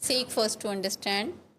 seek first to understand,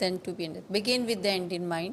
then to be understood, begin with the end in mind,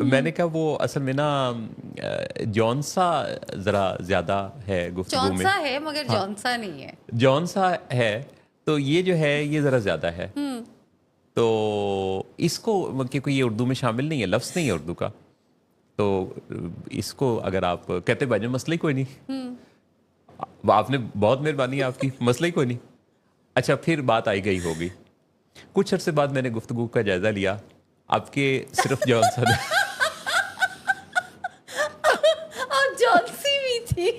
میں نے کہا وہ اصل میں نا جون سا ذرا زیادہ ہے گفتگو میں. جونسا ہے مگر جونسا نہیں ہے. جون سا ہے تو یہ جو ہے یہ ذرا زیادہ ہے. تو اس کو کیونکہ یہ اردو میں شامل نہیں ہے, لفظ نہیں ہے اردو کا, تو اس کو اگر آپ کہتے بھائی جان مسئلہ ہی کوئی نہیں, آپ نے بہت مہربانی آپ کی, مسئلہ ہی کوئی نہیں. اچھا پھر بات آئی گئی ہوگی. کچھ عرصے بعد میں نے گفتگو کا جائزہ لیا, آپ کے صرف جون سا اور جونسی بھی تھی.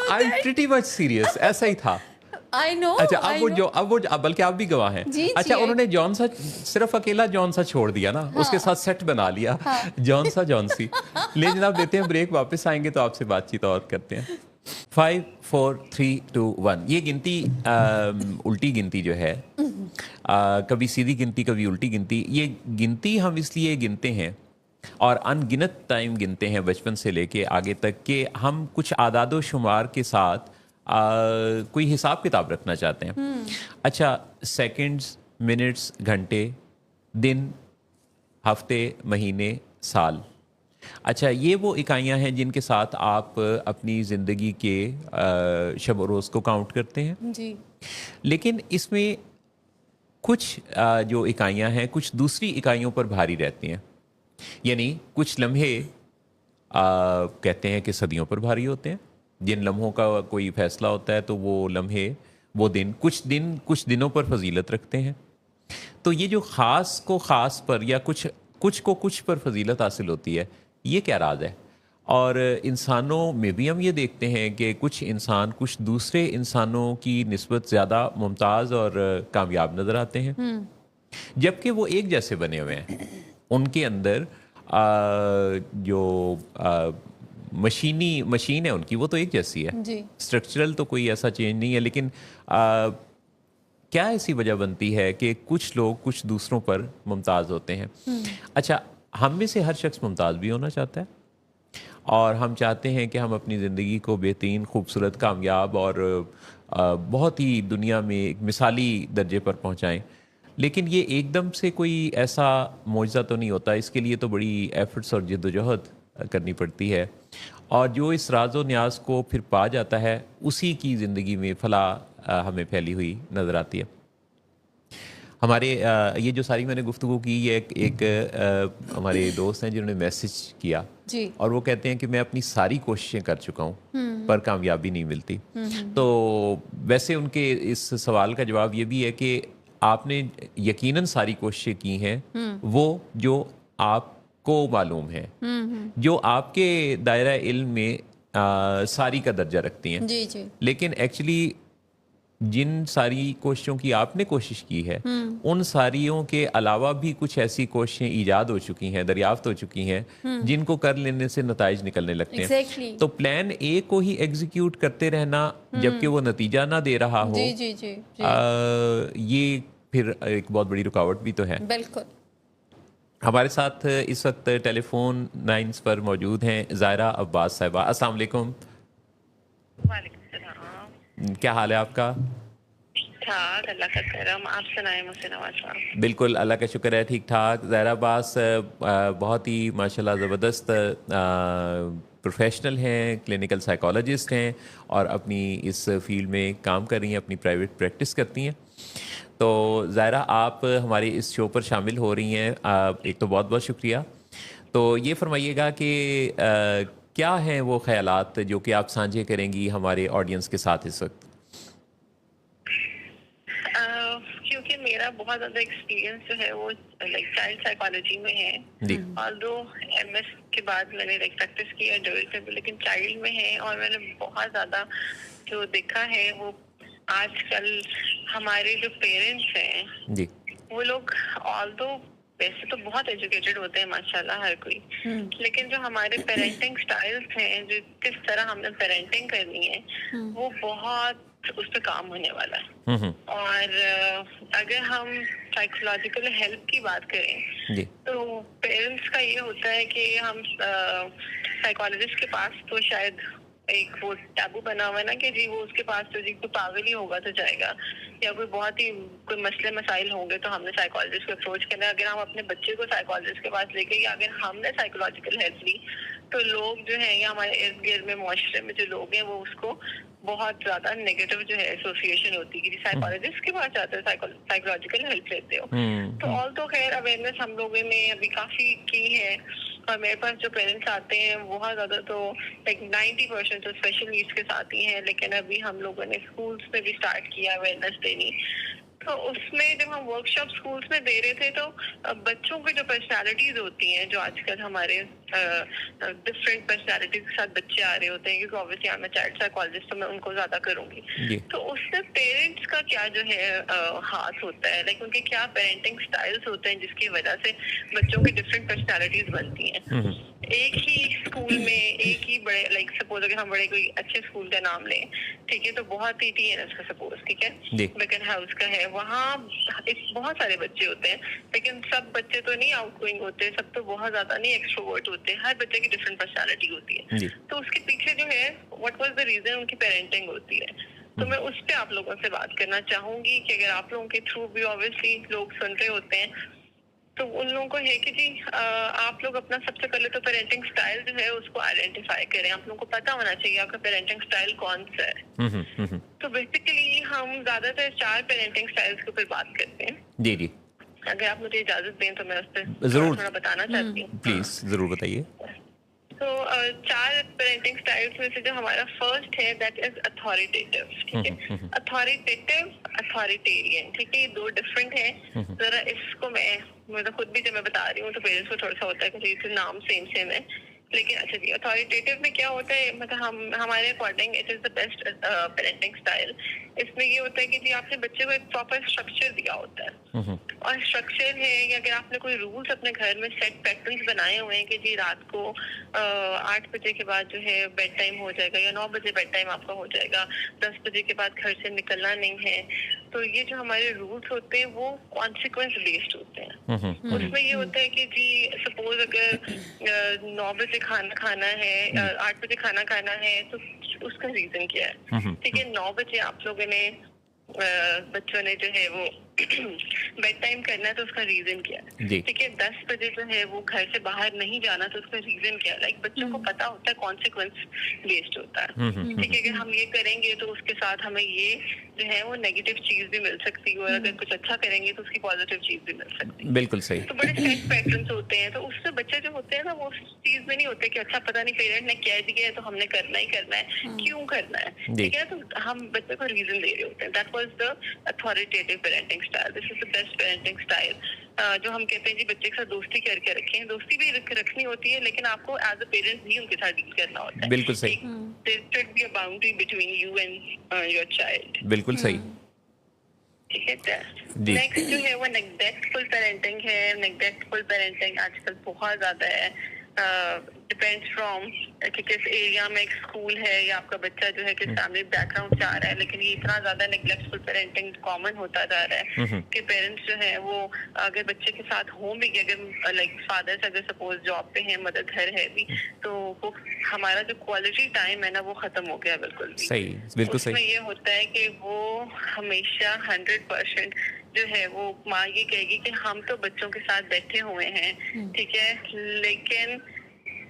I am pretty much serious, ایسا ہی تھا. I know, اچھا I know. اب وہ بلکہ آپ بھی گواہ ہیں. جی اچھا انہوں نے جون سا صرف اکیلا جون سا چھوڑ دیا نا, اس کے ساتھ سیٹ بنا لیا جون سا جون سی. لے جناب دیتے ہیں بریک, واپس آئیں گے تو آپ سے بات چیت اور کرتے ہیں. 5 4 3 2 1 یہ گنتی الٹی گنتی جو ہے, کبھی سیدھی گنتی کبھی الٹی گنتی, یہ گنتی ہم اس لیے گنتے ہیں اور ان گنت ٹائم گنتے ہیں بچپن سے لے کے آگے تک کہ ہم کچھ اعداد و شمار کے ساتھ کوئی حساب کتاب رکھنا چاہتے ہیں. اچھا سیکنڈز, منٹس, گھنٹے, دن, ہفتے, مہینے, سال, اچھا یہ وہ اکائیاں ہیں جن کے ساتھ آپ اپنی زندگی کے شب و روز کو کاؤنٹ کرتے ہیں. جی. لیکن اس میں کچھ جو اکائیاں ہیں کچھ دوسری اکائیوں پر بھاری رہتی ہیں. یعنی کچھ لمحے کہتے ہیں کہ صدیوں پر بھاری ہوتے ہیں. جن لمحوں کا کوئی فیصلہ ہوتا ہے تو وہ لمحے, وہ دن کچھ دنوں پر فضیلت رکھتے ہیں. تو یہ جو خاص کو خاص پر یا کچھ کو کچھ پر فضیلت حاصل ہوتی ہے, یہ کیا راز ہے؟ اور انسانوں میں بھی ہم یہ دیکھتے ہیں کہ کچھ انسان کچھ دوسرے انسانوں کی نسبت زیادہ ممتاز اور کامیاب نظر آتے ہیں, جبکہ وہ ایک جیسے بنے ہوئے ہیں. ان کے اندر جو مشین ہے ان کی وہ تو ایک جیسی ہے, اسٹرکچرل تو کوئی ایسا چینج نہیں ہے. لیکن کیا ایسی وجہ بنتی ہے کہ کچھ لوگ کچھ دوسروں پر ممتاز ہوتے ہیں؟ اچھا ہم میں سے ہر شخص ممتاز بھی ہونا چاہتا ہے, اور ہم چاہتے ہیں کہ ہم اپنی زندگی کو بہترین, خوبصورت, کامیاب اور بہت ہی دنیا میں ایک مثالی درجے پر پہنچائیں. لیکن یہ ایک دم سے کوئی ایسا معجزہ تو نہیں ہوتا, اس کے لیے تو بڑی ایفرٹس اور جد و جہد کرنی پڑتی ہے. اور جو اس راز و نیاز کو پھر پا جاتا ہے اسی کی زندگی میں فلاح ہمیں پھیلی ہوئی نظر آتی ہے. ہمارے یہ جو ساری میں نے گفتگو کی, یہ ایک ہمارے دوست ہیں جنہوں نے میسج کیا, اور وہ کہتے ہیں کہ میں اپنی ساری کوششیں کر چکا ہوں پر کامیابی نہیں ملتی. تو ویسے ان کے اس سوال کا جواب یہ بھی ہے کہ آپ نے یقیناً ساری کوششیں کی ہیں, وہ جو آپ کو معلوم ہے, جو آپ کے دائرہ علم میں ساری کا درجہ رکھتی ہیں. لیکن ایکچولی جن ساری کوششوں کی آپ نے کوشش کی ہے, ان ساریوں کے علاوہ بھی کچھ ایسی کوششیں ایجاد ہو چکی ہیں, دریافت ہو چکی ہیں, جن کو کر لینے سے نتائج نکلنے لگتے ہیں. تو پلان اے کو ہی ایگزیکیوٹ کرتے رہنا جبکہ وہ نتیجہ نہ دے رہا ہو, یہ پھر ایک بہت بڑی رکاوٹ بھی تو ہے. بالکل. ہمارے ساتھ اس وقت ٹیلی فون لائنز پر موجود ہیں زائرہ عباس صاحبہ. السلام علیکم. وعلیکم السلام. کیا حال ہے آپ کا؟ ٹھاک, اللہ کا کرم. آپ سنائیں محسن نواز صاحب. بالکل اللہ کا شکر ہے, ٹھیک ٹھاک. زائرہ عباس بہت ہی ماشاءاللہ زبردست پروفیشنل ہیں, کلینکل سائیکالوجسٹ ہیں, اور اپنی اس فیلڈ میں کام کر رہی ہیں, اپنی پرائیویٹ پریکٹس کرتی ہیں. تو زائرہ آپ ہمارے اس شو پر شامل ہو رہی ہیں, ایک تو بہت بہت شکریہ. تو یہ فرمائیے گا کہ کیا ہیں وہ خیالات جو کہ آپ سانجھے کریں گی ہمارے آڈینس کے ساتھ اس وقت؟ کیونکہ میرا بہت زیادہ ایکسپیرینس جو ہے وہ لائک چائلڈ سائیکالوجی میں ہے, آلدو ایم ایس کے بعد میں نے لائک پریکٹس کی ہے ڈویلٹر میں, لیکن چائلڈ میں ہے. اور میں نے بہت زیادہ جو دیکھا ہے وہ آج کل ہمارے جو پیرنٹس ہیں وہ لوگ آلدو ویسے تو بہت ایجوکیٹڈ ہوتے ہیں ماشاءاللہ ہر کوئی, لیکن جو ہمارے پیرنٹنگ سٹائلز ہیں, جو کس طرح ہم نے پیرنٹنگ کرنی ہے, وہ بہت اس پہ کام ہونے والا ہے. اور اگر ہم سائیکولوجیکل ہیلپ کی بات کریں تو پیرنٹس کا یہ ہوتا ہے کہ ہم سائیکالوجسٹ کے پاس تو شاید ایک وہ ٹیبو بنا ہوا ہے نا کہ جی وہ اس کے پاس تو جی کوئی پاگل ہی ہوگا تو جائے گا، یا کوئی بہت ہی کوئی مسئلے مسائل ہوں گے تو ہم نے سائیکالوجسٹ کو اپروچ کرنا ہے. اگر ہم اپنے بچے کو سائیکالوجسٹ کے پاس لے کے، یا اگر ہم نے سائیکولوجیکل ہیلپ لی تو لوگ جو ہیں یا ہمارے ارد گرد میں معاشرے میں جو لوگ ہیں وہ اس کو بہت زیادہ نیگیٹو جو ہے ایسوسیشن ہوتی ہے کہ سائیکالوجسٹ کے پاس جاتے ہو سائیکولوجیکل ہیلپ لیتے ہو. تو آل تو خیر اویئرنیس ہم لوگوں نے ابھی کافی کی ہے، اور میرے پاس جو پیرنٹس آتے ہیں بہت زیادہ تو لائک 90% تو اسپیشل نیڈس کے ساتھ ہی ہیں. لیکن ابھی ہم لوگوں نے اسکولس میں بھی اسٹارٹ کیا اویئرنیس دینی. تو اس میں جب ہم ورک شاپ اسکولس میں دے رہے تھے تو بچوں کی جو پرسنالٹیز ہوتی ہیں، جو آج کل ہمارے ڈفرینٹ پرسنالٹیز کے ساتھ بچے آ رہے ہوتے ہیں، کیونکہ obviously I am a child psychologist تو میں ان کو زیادہ کروں گی. تو اس سے پیرنٹس کا کیا جو ہے ہاتھ ہوتا ہے، لائک ان کے کیا پیرنٹنگ اسٹائلس ہوتے ہیں جس کی وجہ سے بچوں کی ڈفرینٹ پرسنالٹیز بنتی ہیں. ایک ہی اسکول میں ایک ہی بڑے لائک سپوز اگر ہم بڑے کوئی اچھے اسکول کا نام لیں، ٹھیک ہے، تو بہت ہی ٹی این ایس کا سپوز، ٹھیک ہے، بیکن ہاؤس کا ہے، وہاں بہت سارے بچے ہوتے ہیں لیکن سب بچے تو نہیں آؤٹ گوئنگ ہوتے، سب تو بہت زیادہ نہیں ایکسٹروورٹ ہوتے، ہر بچے کی ڈفرینٹ پرسنالٹی ہوتی ہے. تو اس کے پیچھے جو ہے واٹ واز دا ریزن، ان کی پیرنٹنگ ہوتی ہے. تو میں اس پہ آپ لوگوں سے بات کرنا چاہوں گی کہ اگر آپ لوگوں کے تھرو بھی اوبیسلی لوگ سن رہے ہوتے ہیں تو ان لوگوں کو ہے کہ جی آپ لوگ اپنا سب سے پہلے تو پیرنٹنگ اسٹائل جو ہے اس کو آئیڈینٹیفائی کریں. آپ لوگوں کو پتا ہونا چاہیے آپ کا پیرنٹنگ اسٹائل کون سا ہے. تو بیسیکلی ہم زیادہ تر 4 پیرنٹنگ اسٹائلس کے اوپر بات کرتے ہیں. جی جی، اگر آپ مجھے اجازت دیں تو میں اس پہ ضرور تھوڑا بتانا چاہتی ہوں. پلیز ضرور بتائیے. تو 4 پیرنٹنگ اسٹائلس میں سے جو ہمارا فرسٹ ہے دیٹ از اتھارٹیٹیو. ٹھیک ہے، اتھارٹیٹیو، اتھارٹیرین، ٹھیک ہے، یہ 2 ڈفرینٹ ہیں. ذرا اس کو میں تو خود بھی جب میں بتا رہی ہوں تو پیرنٹس کو تھوڑا سا ہوتا ہے کہ نام سیم ہے، لیکن اچھا جی اتھارٹیٹیو میں کیا ہوتا ہے، مطلب ہمارے according it is the best parenting style. اس میں یہ ہوتا ہے کہ جی آپ نے بچے کو ایک پراپر اسٹرکچر دیا ہوتا ہے، اور اسٹرکچر ہے کہ اگر آپ نے کوئی رولس اپنے گھر میں سیٹ پیٹرنس بنائے ہوئے ہیں کہ جی رات کو 8 بجے کے بعد جو ہے بیڈ ٹائم ہو جائے گا، یا 9 بجے بیڈ ٹائم آپ کا ہو جائے گا، 10 بجے کے بعد گھر سے نکلنا نہیں ہے. تو یہ جو ہمارے رولس ہوتے ہیں وہ کانسیکوینس بیسڈ ہوتے ہیں. اس میں یہ ہوتا ہے کہ جی سپوز اگر 9 بجے کھانا کھانا ہے، 8 بجے کھانا کھانا ہے، تو اس کا ریزن کیا ہے. ٹھیک ہے، 9 بجے آپ لوگوں نے بچوں نے جو ہے وہ بیڈ ٹائم کرنا ہے تو اس کا ریزن کیا ہے. ٹھیک ہے، 10 بجے جو ہے وہ گھر سے باہر نہیں جانا تو اس کا ریزن کیا ہے. لائک بچوں کو پتا ہوتا ہے، کانسیکوینس بیسڈ ہوتا ہے. ٹھیک ہے، اگر ہم یہ کریں گے تو اس کے ساتھ ہمیں یہ جو ہے وہ نیگیٹو چیز بھی مل سکتی ہے، اور اگر کچھ اچھا کریں گے تو اس کی پازیٹیو چیز بھی مل سکتی ہے. بالکل صحیح. تو بڑے سیٹ پیٹرنس ہوتے ہیں. تو اس سے بچے جو ہوتے ہیں نا وہ اس چیز میں نہیں ہوتے کہ اچھا پتہ نہیں پیرنٹ نے کہہ دیا ہے تو ہم نے کرنا ہی کرنا ہے، کیوں کرنا ہے. ٹھیک ہے، تو ہم بچے کو ریزن دے رہے ہوتے ہیں. That was the authoritative parenting style. This is the best parenting style. جو ہم کہتے ہیں جی بچے کے ساتھ دوستی کر کے رکھیں. دوستی بھی رکھنی ہوتی ہے لیکن آپ کو ایز اے پیرنٹ بھی ان کے ساتھ ڈیل کرنا ہوتا ہے. بالکل صحیح. There should be a boundary between you and your child. بالکل صحیح. ٹھیک ہے. نیکسٹ جو ہے وہ نیگلیکٹفل پیرنٹنگ ہے. نیگلیکٹفل پیرنٹنگ آج کل بہت زیادہ ہے. ڈپینڈس فرام کہ کس ایریا میں ایک اسکول ہے یا آپ کا بچہ جو ہے کس فیملی بیک گراؤنڈ سے آ رہا ہے. لیکن یہ اتنا زیادہ نیگلیکٹفل پیرنٹنگ کامن ہوتا جا رہا ہے کہ پیرنٹس جو ہے وہ اگر بچے کے ساتھ ہوں بھی، اگر لائک فادر اگر سپوز جاب پہ ہیں، مدر گھر ہے بھی، تو وہ ہمارا جو کوالٹی ٹائم ہے نا وہ ختم ہو گیا بالکل بھی. صحیح، بالکل صحیح. اس میں یہ ہوتا ہے کہ وہ ہمیشہ 100% جو ہے وہ ماں یہ کہے گی کہ ہم تو بچوں کے ساتھ بیٹھے ہوئے ہیں، ٹھیک ہے، لیکن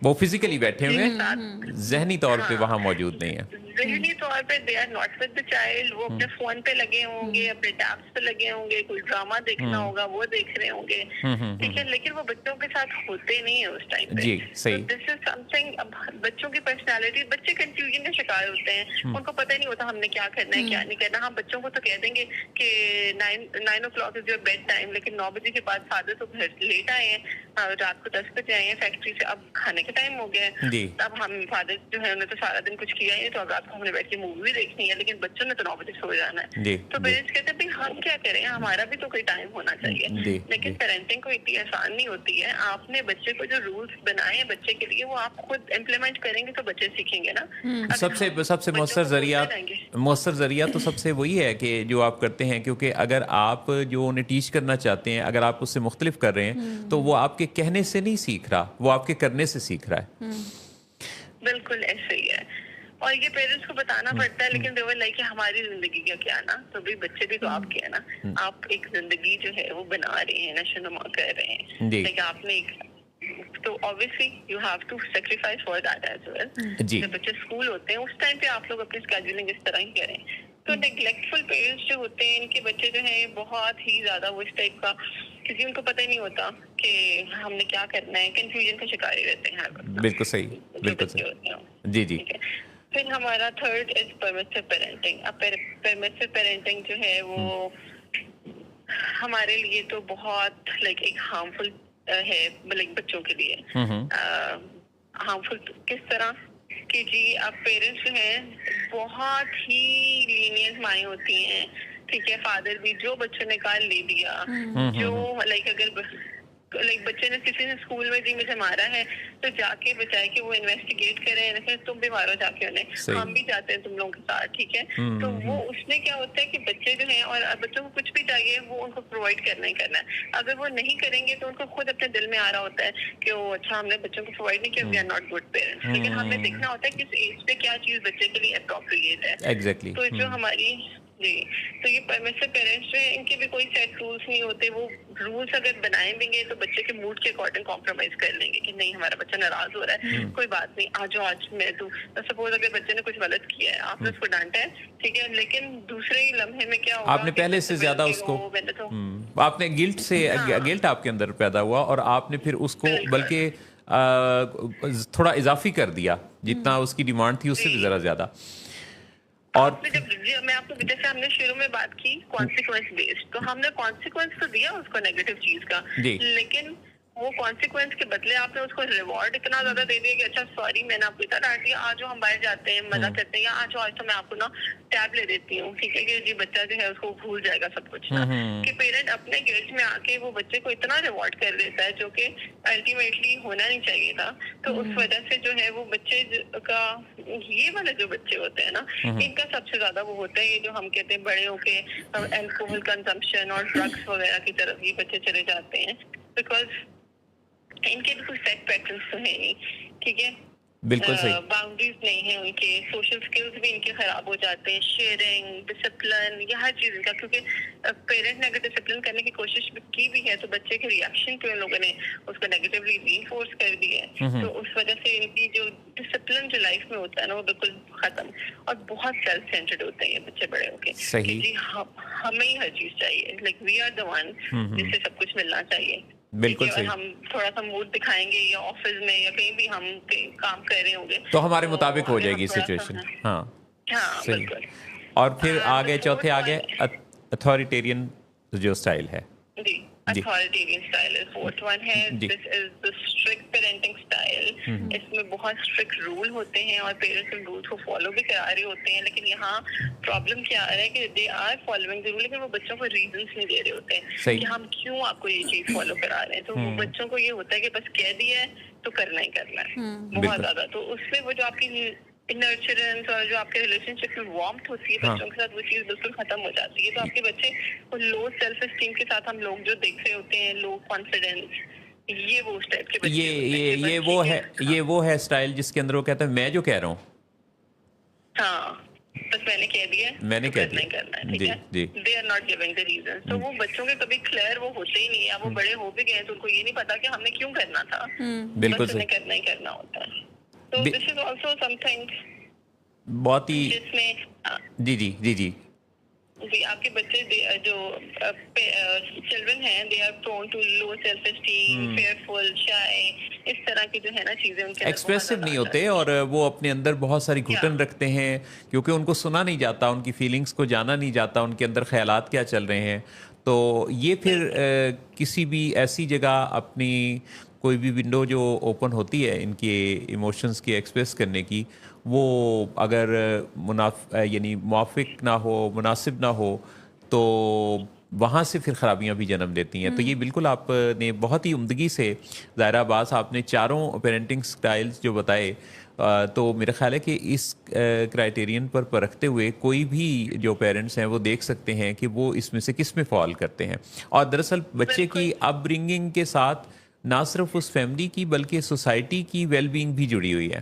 وہ فزیکلی بیٹھے ہوئے ہیں، ذہنی طور پہ وہاں موجود نہیں ہیں. ذہنی طور پہ they are not with the child. وہ اپنے فون پہ لگے ہوں گے، اپنے ٹیبس پہ لگے ہوں گے، کوئی ڈرامہ دیکھنا ہوگا وہ دیکھ رہے ہوں گے، ٹھیک ہے، لیکن وہ بچوں کے ساتھ ہوتے نہیں ہیں اس ٹائم پہ. جی صحیح. دس از سم تھنگ. بچوں کی پرسنالٹی، بچے کنفیوژن کا شکار ہوتے ہیں. ان کو پتہ نہیں ہوتا ہم نے کیا کرنا ہے کیا نہیں کرنا. ہم بچوں کو تو کہہ دیں گے کہ 9 o'clock is your bed time, لیکن 9 بجے کے بعد فادر تو گھر لیٹ آئے ہیں، رات کو 10 بجے آئے ہیں فیکٹری سے، اب کھانے کا ٹائم ہو گیا ہے. اب ہم فادر جو ہے انہوں نے تو سارا دن کچھ کیا ہی، تو اب رات کو ہم نے بیٹھ کے مووی دیکھنی ہے، لیکن بچوں نے تو 9 بجے سو جانا ہے. تو پیرنٹس کہتے ہیں ہم کیا کریں، ہمارا بھی تو کوئی ٹائم ہونا چاہیے. لیکن پیرنٹنگ کو اتنی آسان نہیں ہوتی ہے. آپ نے بچے کو جو رولس بنائے ہیں بچے کے لیے وہ آپ خود امپلیمنٹ کریں گے تو بچے سیکھیں گے نا. سب سے مؤثر ذریعہ تو سب سے وہی ہے کہ جو آپ کرتے ہیں، کیونکہ اگر آپ جو انہیں ٹیچ کرنا چاہتے ہیں اگر آپ اس سے مختلف کر رہے ہیں تو وہ آپ کے کہنے سے نہیں سیکھ رہا، وہ آپ کے کرنے سے سیکھ رہا ہے. بالکل ایسے ہی ہے. اور یہ پیرنٹس کو بتانا پڑتا ہے، لیکن دیور لائک ہماری زندگی کا کیا نا، تو بھی بچے بھی تو آپ کے ہیں نا، آپ ایک زندگی جو ہے وہ بنا رہے ہیں، نشو نما کر رہے ہیں، لیکن آپ نے تو obviously you have to sacrifice for that as well. جب بچے اسکول ہوتے ہیں اس ٹائم پہ آپ لوگ اپنی اسکیڈولنگ اس طرح ہی کریں. تو نیگلیکٹفل پیرنٹس جو ہوتے ہیں ان کے بچے جو ہیں بہت ہی زیادہ وہ اس ٹائپ کا، کسی ان کو پتہ ہی نہیں ہوتا کہ ہم نے کیا کرنا ہے، کنفیوژن کا شکار ہی رہتے ہیں ہر وقت. بالکل صحیح، بالکل صحیح. جی جی. پھر ہمارا تھرڈ از پرمیسو پیرنٹنگ. اب پرمیسو پیرنٹنگ جو ہے وہ ہمارے لیے تو بہت لائک ایک ہارمفل ہے، لائک بچوں کے لیے. ہارمفل کس طرح کہ جی اب پیرنٹس جو ہیں بہت ہی لینئنٹ مائیں ہوتی ہیں، ٹھیک ہے، فادر بھی جو بچوں نے کال لے دیا، جو لائک اگر لائک بچے نے کسی نے اسکول میں جی مجھے مارا ہے تو جا کے بچائے کہ وہ انویسٹیگیٹ کریں، پھر تم بھی مارو جا کے انہیں، ہم بھی جاتے ہیں تم لوگوں کے ساتھ، ٹھیک ہے. تو وہ اس میں کیا ہوتا ہے کہ بچے جو ہیں اور بچوں کو کچھ بھی چاہیے وہ ان کو پرووائڈ کرنا ہی کرنا ہے. اگر وہ نہیں کریں گے تو ان کو خود اپنے دل میں آ رہا ہوتا ہے کہ وہ اچھا ہم نے بچوں کو پرووائڈ نہیں کیا، we are not good parents. لیکن ہمیں دیکھنا ہوتا ہے کس ایج پہ کیا چیز بچے کے لیے اپروپریٹ ہے. ایگزیکٹلی. تو جو ہماری جی تو یہ پرمیسو پیرنٹس جو ہیں ان کے بھی کوئی سیٹ رولس نہیں ہوتے. وہ رولس اگر بنائیں بھی گے تو بچے کے موڈ کے اکارڈنگ کمپرومائز کر لیں گے کہ نہیں ہمارا بچہ ناراض ہو رہا ہے، کوئی بات نہیں، آج میں تو سپوز اگر بچے نے کچھ غلط کیا ہے، آپ نے اس کو ڈانٹا ہے، ٹھیک ہے، لیکن دوسرے ہی لمحے میں کیا ہوگا آپ نے پہلے سے زیادہ اس کو آپ نے گلٹ آپ کے اندر پیدا ہوا اور آپ نے پھر اس کو بلکہ تھوڑا اضافی کر دیا، جتنا اس کی ڈیمانڈ تھی اس سے بھی ذرا زیادہ. اور جب میں آپ کو جیسے ہم نے شروع میں بات کی کانسیکوینس بیسڈ، تو ہم نے کانسیکوینس تو دیا اس کو نیگیٹو چیز کا، لیکن وہ کانسیکوینس کے بدلے آپ نے اس کو ریوارڈ اتنا زیادہ دے دیا کہ اچھا سوری میں نے آپ کو اتنا ڈانٹ دیا، آج ہم باہر جاتے ہیں مزہ کرتے ہیں، یا آج تو میں آپ کو نا ٹیب لے دیتی ہوں، ٹھیک ہے، کہ جی بچہ جو ہے اس کو بھول جائے گا سب کچھ نا. کہ پیرنٹ اپنے گلٹ میں آ کے وہ بچے کو اتنا ریوارڈ کر دیتا ہے جو کہ الٹیمیٹلی ہونا نہیں چاہیے تھا. تو اس وجہ سے جو ہے وہ بچے کا یہ والے جو بچے ہوتے ہیں نا ان کا سب سے زیادہ وہ ہوتا ہے یہ جو ہم کہتے ہیں بڑے ہو کے الکوہل کنزمپشن اور ڈرگس وغیرہ کی طرف یہ بچے چلے جاتے ہیں، بیکاز ان کے بھی کوئی سیٹ پیٹرنس تو ہے نہیں، ٹھیک ہے، بالکل صحیح، باؤنڈریز نہیں ہیں ان کے، سوشل سکلز بھی ان کے خراب ہو جاتے ہیں، شیئرنگ، ڈسپلن، یہ ہر چیز ان کا، کیونکہ پیرنٹ نے اگر ڈسپلن کرنے کی کوشش کی بھی ہے تو بچے کے ریئیکشن پہ ان لوگوں نے اس کو نیگیٹیولی ری انفورس کر دی ہے. تو اس وجہ سے ان کی جو ڈسپلن جو لائف میں ہوتا ہے نا وہ بالکل ختم، اور بہت سیلف سینٹرڈ ہوتے ہیں یہ بچے بڑے ہو کے کہ جی ہمیں ہی ہر چیز چاہیے، like we are the one جس سے سب کچھ ملنا چاہیے. بالکل صحیح. ہم تھوڑا سا موڈ دکھائیں گے یا آفس میں یا کہیں بھی ہم کام کر رہے ہوں گے تو ہمارے مطابق ہو جائے گی سچویشن. ہاں بالکل. اور پھر آگے چوتھے آگے اتھارٹیرین جو اسٹائل ہے، جی اتھارٹیرین اسٹائل فورتھ ون ہے. دس از دا اسٹرکٹ پیرنٹنگ اسٹائل. اس میں بہت اسٹرکٹ رول ہوتے ہیں اور پیرنٹس ان رولس کو فالو بھی کرا رہے ہوتے ہیں، لیکن یہاں پرابلم کیا آ رہا ہے کہ they are following the rule, لیکن وہ بچوں کو ریزنس نہیں دے رہے ہوتے ہیں کہ ہم کیوں آپ کو یہ چیز فالو کرا رہے ہیں. تو وہ بچوں کو یہ ہوتا ہے کہ بس کہہ دیا ہے تو کرنا ہی کرنا ہے بہت زیادہ. تو اس سے وہ جو آپ کی نرچرنس اور جو آپ کے ریلیشن شپ میں وارمتھ ہوتی ہے بچوں کے ساتھ وہ چیز بالکل ختم ہو جاتی ہے. تو آپ کے بچے لو سیلف اسٹیم کے ساتھ ہم لوگ جو دیکھ رہے ہوتے ہیں، لو کانفیڈینس، یہ وہ اس ٹائپ کے بچے یہ وہ ہے اسٹائل جس کے اندر وہ کہتا ہے میں جو کہہ رہا ہوں، ہاں بس میں نے کہہ دیا میں نے کہہ دیا، کرنا ہے، ٹھیک ہے، they are not giving the reason. تو وہ بچوں کے کبھی کلیئر وہ ہوتے ہی نہیں ہے. وہ بڑے ہو بھی گئے تو ان کو یہ نہیں پتا کہ ہم نے کیوں کرنا تھا، بالکل انہیں کرنا ہی کرنا ہوتا ہے. تو دس از آلسو سم تھنگ بہت ہی جس میں جی جی جی جی جی آپ کے بچے جو چلڈرن ہیں they are prone to low self esteem, fearful, shy, اس طرح کی جو ہے نا چیزیں ان کے ایکسپریسو نہیں ہوتے اور وہ اپنے اندر بہت ساری گھٹن رکھتے ہیں کیونکہ ان کو سنا نہیں جاتا، ان کی فیلنگز کو جانا نہیں جاتا، ان کے اندر خیالات کیا چل رہے ہیں. تو یہ پھر کسی بھی ایسی جگہ اپنی کوئی بھی ونڈو جو اوپن ہوتی ہے ان کے ایموشنز کی ایکسپریس کرنے کی، وہ اگر یعنی موافق نہ ہو، مناسب نہ ہو، تو وہاں سے پھر خرابیاں بھی جنم لیتی ہیں. تو یہ بالکل آپ نے بہت ہی عمدگی سے ظاہرہ باز آپ نے چاروں پیرنٹنگ سٹائلز جو بتائے، تو میرا خیال ہے کہ اس کرائیٹیرین پر پرکھتے ہوئے کوئی بھی جو پیرنٹس ہیں وہ دیکھ سکتے ہیں کہ وہ اس میں سے کس میں فال کرتے ہیں. اور دراصل بچے کی اپ برنگنگ کے ساتھ نہ صرف اس فیملی کی بلکہ سوسائٹی کی ویل بینگ بھی جڑی ہوئی ہے.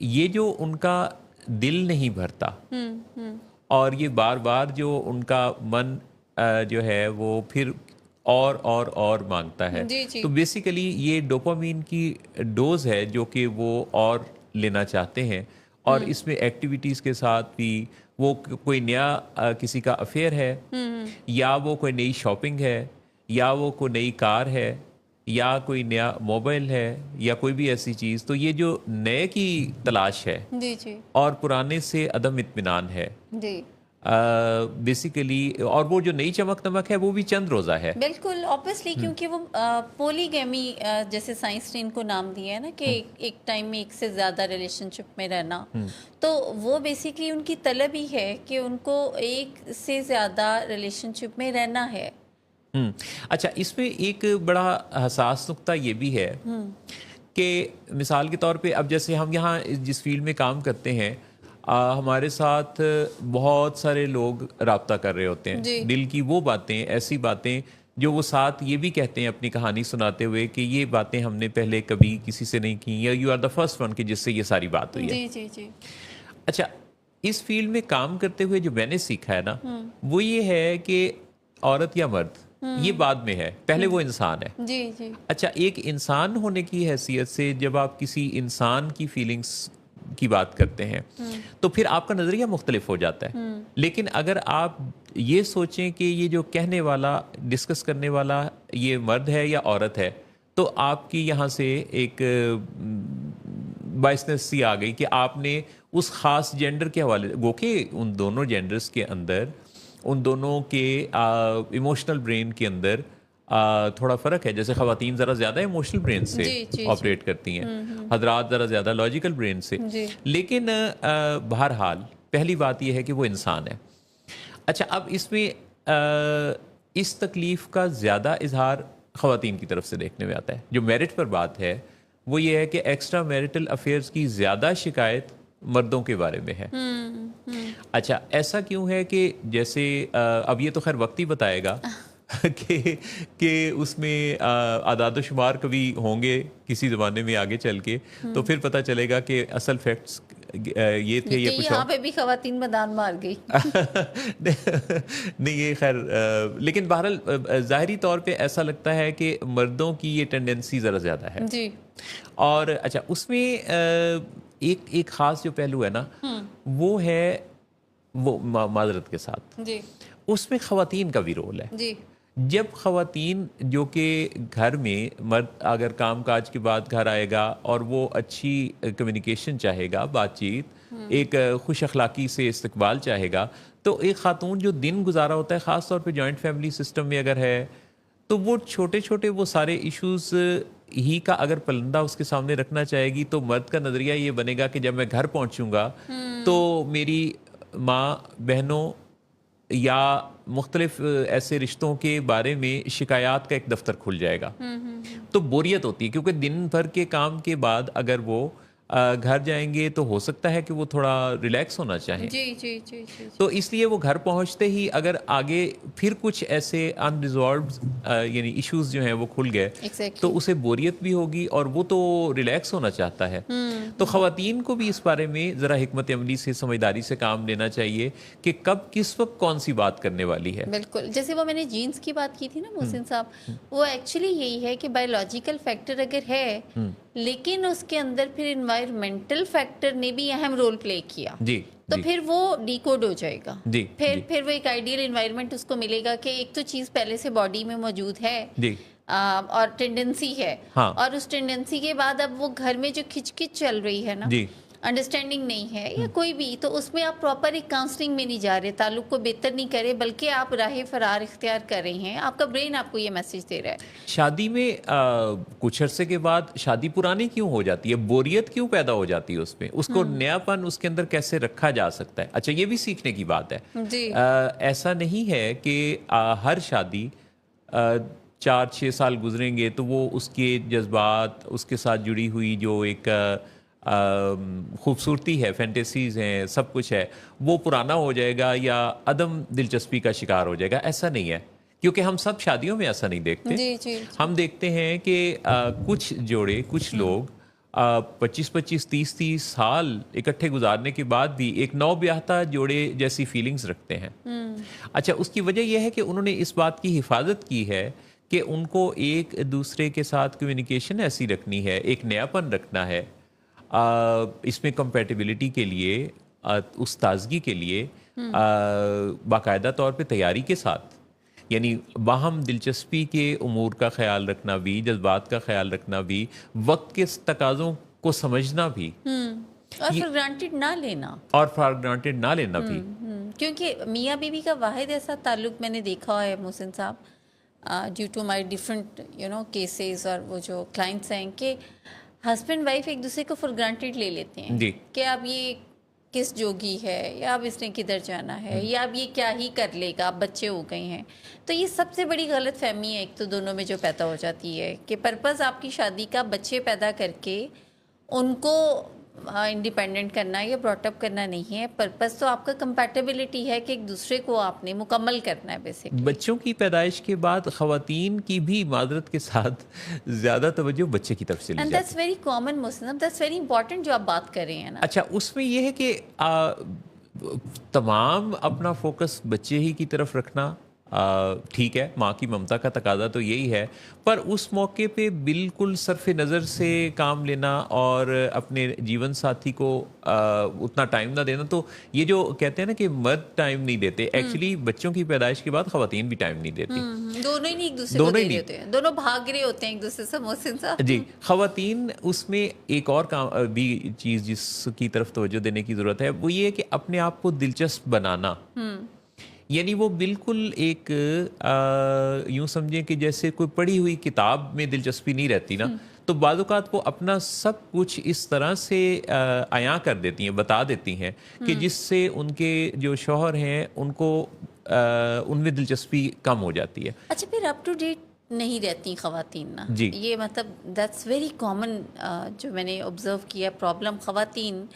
یہ جو ان کا دل نہیں بھرتا اور یہ بار بار جو ان کا من جو ہے وہ پھر اور مانگتا ہے، تو بیسیکلی یہ ڈوپامین کی ڈوز ہے جو کہ وہ اور لینا چاہتے ہیں، اور اس میں ایکٹیویٹیز کے ساتھ بھی وہ کوئی نیا کسی کا افیئر ہے، یا وہ کوئی نئی شاپنگ ہے، یا وہ کوئی نئی کار ہے، یا کوئی نیا موبائل ہے، یا کوئی بھی ایسی چیز، تو یہ جو نئے کی تلاش ہے اور پرانے سے عدم اطمینان ہے بیسیکلی، اور وہ جو نئی چمک دمک ہے وہ بھی چند روزہ ہے. بالکل آبویسلی، کیونکہ وہ پولی گیمی جیسے سائنس نے ان کو نام دیا ہے نا کہ ایک ٹائم میں ایک سے زیادہ ریلیشن شپ میں رہنا، تو وہ بیسیکلی ان کی طلب ہی ہے کہ ان کو ایک سے زیادہ ریلیشن شپ میں رہنا ہے. اچھا، اس میں ایک بڑا حساس نقطہ یہ بھی ہے کہ مثال کے طور پہ اب جیسے ہم یہاں جس فیلڈ میں کام کرتے ہیں، ہمارے ساتھ بہت سارے لوگ رابطہ کر رہے ہوتے ہیں، دل کی وہ باتیں، ایسی باتیں جو وہ ساتھ یہ بھی کہتے ہیں اپنی کہانی سناتے ہوئے کہ یہ باتیں ہم نے پہلے کبھی کسی سے نہیں کی، یا you are the first one کہ جس سے یہ ساری بات ہوئی ہے. اچھا، اس فیلڈ میں کام کرتے ہوئے جو میں نے سیکھا ہے نا، وہ یہ ہے کہ عورت یا مرد یہ بعد میں ہے، پہلے وہ انسان ہے. اچھا، ایک انسان ہونے کی حیثیت سے جب آپ کسی انسان کی فیلنگز کی بات کرتے ہیں تو پھر آپ کا نظریہ مختلف ہو جاتا ہے. لیکن اگر آپ یہ سوچیں کہ یہ جو کہنے والا، ڈسکس کرنے والا یہ مرد ہے یا عورت ہے، تو آپ کی یہاں سے ایک بائسنس سی آ گئی کہ آپ نے اس خاص جینڈر کے حوالے، گو کہ ان دونوں جینڈرز کے اندر، ان دونوں کے ایموشنل برین کے اندر تھوڑا فرق ہے. جیسے خواتین ذرا زیادہ ایموشنل برین سے آپریٹ کرتی ہیں، حضرات ذرا زیادہ لاجیکل برین سے. لیکن بہرحال پہلی بات یہ ہے کہ وہ انسان ہے. اچھا، اب اس میں اس تکلیف کا زیادہ اظہار خواتین کی طرف سے دیکھنے میں آتا ہے. جو میرٹ پر بات ہے وہ یہ ہے کہ ایکسٹرا میرٹل افیئرز کی زیادہ شکایت مردوں کے بارے میں ہے. اچھا، ایسا کیوں ہے کہ جیسے اب یہ تو خیر وقت ہی بتائے گا کہ اس میں اعداد و شمار کبھی ہوں گے کسی زمانے میں آگے چل کے، تو پھر پتہ چلے گا کہ اصل فیکٹس یہ تھے. یہ یہاں پہ بھی خواتین میدان مار گئی. نہیں، یہ خیر، لیکن بہرحال ظاہری طور پہ ایسا لگتا ہے کہ مردوں کی یہ ٹینڈنسی ذرا زیادہ ہے. اور اچھا، اس میں ایک خاص جو پہلو ہے نا، وہ ہے وہ معذرت کے ساتھ اس میں خواتین کا بھی رول ہے. جب خواتین جو کہ گھر میں، مرد اگر کام کاج کے بعد گھر آئے گا اور وہ اچھی کمیونیکیشن چاہے گا، بات چیت، ایک خوش اخلاقی سے استقبال چاہے گا، تو ایک خاتون جو دن گزارا ہوتا ہے، خاص طور پہ جوائنٹ فیملی سسٹم میں اگر ہے، تو وہ چھوٹے چھوٹے وہ سارے ایشوز ہی کا اگر پلندہ اس کے سامنے رکھنا چاہے گی، تو مرد کا نظریہ یہ بنے گا کہ جب میں گھر پہنچوں گا تو میری ماں، بہنوں یا مختلف ایسے رشتوں کے بارے میں شکایات کا ایک دفتر کھل جائے گا. تو بوریت ہوتی ہے، کیونکہ دن بھر کے کام کے بعد اگر وہ گھر جائیں گے تو ہو سکتا ہے کہ وہ تھوڑا ریلیکس ہونا چاہیں. تو اس لیے وہ گھر پہنچتے ہی اگر آگے پھر کچھ ایسے انریزالوڈ یعنی ایشوز جو ہیں وہ کھل گئے تو اسے بوریت بھی ہوگی، اور وہ تو ریلیکس ہونا چاہتا ہے. تو خواتین کو بھی اس بارے میں ذرا حکمت عملی سے، سمجھداری سے کام لینا چاہیے کہ کب کس وقت کون سی بات کرنے والی ہے. بالکل، جیسے وہ میں نے جینز کی بات کی تھی نا محسن صاحب، وہ ایکچولی یہی ہے کہ بایولوجیکل فیکٹر اگر ہے، لیکن اس کے اندر پھر انوائرمنٹل فیکٹر نے بھی اہم رول پلے کیا، تو پھر وہ ڈیکوڈ ہو جائے گا. پھر وہ ایک آئیڈیل انوائرمنٹ اس کو ملے گا کہ ایک تو چیز پہلے سے باڈی میں موجود ہے اور ٹینڈنسی ہے، اور اس ٹینڈنسی کے بعد اب وہ گھر میں جو کھچ کچ چل رہی ہے نا، انڈرسٹینڈنگ نہیں ہے یا کوئی بھی، تو اس میں آپ پراپر ایک کاؤنسلنگ میں نہیں جا رہے، تعلق کو بہتر نہیں کرے، بلکہ آپ راہ فرار اختیار کر رہے ہیں. آپ کا برین آپ کو یہ میسج دے رہا ہے. شادی میں کچھ عرصے کے بعد شادی پرانی کیوں ہو جاتی ہے؟ بوریت کیوں پیدا ہو جاتی ہے اس میں؟ اس کو نیا پن اس کے اندر کیسے رکھا جا سکتا ہے؟ اچھا، یہ بھی سیکھنے کی بات ہے. ایسا نہیں ہے کہ ہر شادی 4-6 سال گزریں گے تو وہ اس کے جذبات، اس کے ساتھ جڑی ہوئی جو ایک خوبصورتی ہے، فینٹیسیز ہیں، سب کچھ ہے، وہ پرانا ہو جائے گا یا عدم دلچسپی کا شکار ہو جائے گا. ایسا نہیں ہے، کیونکہ ہم سب شادیوں میں ایسا نہیں دیکھتے. ہم دیکھتے ہیں کہ کچھ جوڑے، کچھ لوگ 25 25 30 30 سال اکٹھے گزارنے کے بعد بھی ایک نو بیاہتا جوڑے جیسی فیلنگز رکھتے ہیں. اچھا اس کی وجہ یہ ہے کہ انہوں نے اس بات کی حفاظت کی ہے کہ ان کو ایک دوسرے کے ساتھ کمیونیکیشن ایسی رکھنی ہے, ایک نیاپن رکھنا ہے, اس میں کمپیٹیبلٹی کے لیے, اس تازگی کے لیے باقاعدہ طور پہ تیاری کے ساتھ, یعنی باہم دلچسپی کے امور کا خیال رکھنا بھی, جذبات کا خیال رکھنا بھی, وقت کے تقاضوں کو سمجھنا بھی, اور فار گرانٹیڈ نہ لینا, اور فار گرانٹیڈ نہ لینا بھی. کیونکہ میاں بیوی کا واحد ایسا تعلق میں نے دیکھا ہے Mohsin sahab, due to my different cases اور وہ جو کلائنٹس ہیں, کہ ہسبینڈ وائف ایک دوسرے کو فار گرانٹیڈ لے لیتے ہیں جی کہ اب یہ کس جوگی ہے, یا اب اس نے کدھر جانا ہے, یا اب یہ کیا ہی کر لے گا, اب بچے ہو گئے ہیں. تو یہ سب سے بڑی غلط فہمی ہے ایک تو دونوں میں جو پیدا ہو جاتی ہے, کہ پرپز آپ کی شادی کا بچے پیدا کر کے ان کو انڈیپینڈنٹ کرنا یا براٹ اپ کرنا نہیں ہے. پرپز تو آپ کا کمپیٹیبلٹی ہے کہ ایک دوسرے کو آپ نے مکمل کرنا ہے بیسکلی. بچوں کی پیدائش کے بعد خواتین کی بھی معذرت کے ساتھ زیادہ توجہ بچے کی طرف سے لی اینڈ جاتی that's very common Muslim, that's very important جو آپ بات کر رہے ہیں نا. اچھا اس میں یہ ہے کہ تمام اپنا فوکس بچے ہی کی طرف رکھنا ٹھیک ہے, ماں کی ممتا کا تقاضا تو یہی ہے, پر اس موقع پہ بالکل صرف نظر سے کام لینا اور اپنے جیون ساتھی کو اتنا ٹائم نہ دینا, تو یہ جو کہتے ہیں نا کہ مرد ٹائم نہیں دیتے, ایکچولی بچوں کی پیدائش کے بعد خواتین بھی ٹائم نہیں دیتی. دونوں ہی نہیں ایک دوسرے کو دے رہے ہوتے ہیں, دونوں بھاگ رہے ہوتے ہیں ایک دوسرے سے محسن صاحب. جی خواتین اس میں ایک اور کام بھی چیز جس کی طرف توجہ دینے کی ضرورت ہے, وہ یہ ہے کہ اپنے آپ کو دلچسپ بنانا. یعنی وہ بالکل ایک یوں سمجھیں کہ جیسے کوئی پڑھی ہوئی کتاب میں دلچسپی نہیں رہتی نا, تو بعض اوقات وہ اپنا سب کچھ اس طرح سے عیاں کر دیتی ہیں, بتا دیتی ہیں کہ جس سے ان کے جو شوہر ہیں ان کو ان میں دلچسپی کم ہو جاتی ہے. اچھا پھر اپ ٹو ڈیٹ نہیں رہتی خواتین نا, جی یہ مطلب دیٹس ویری کامن جو میں نے آبزرو کیا پرابلم خواتین,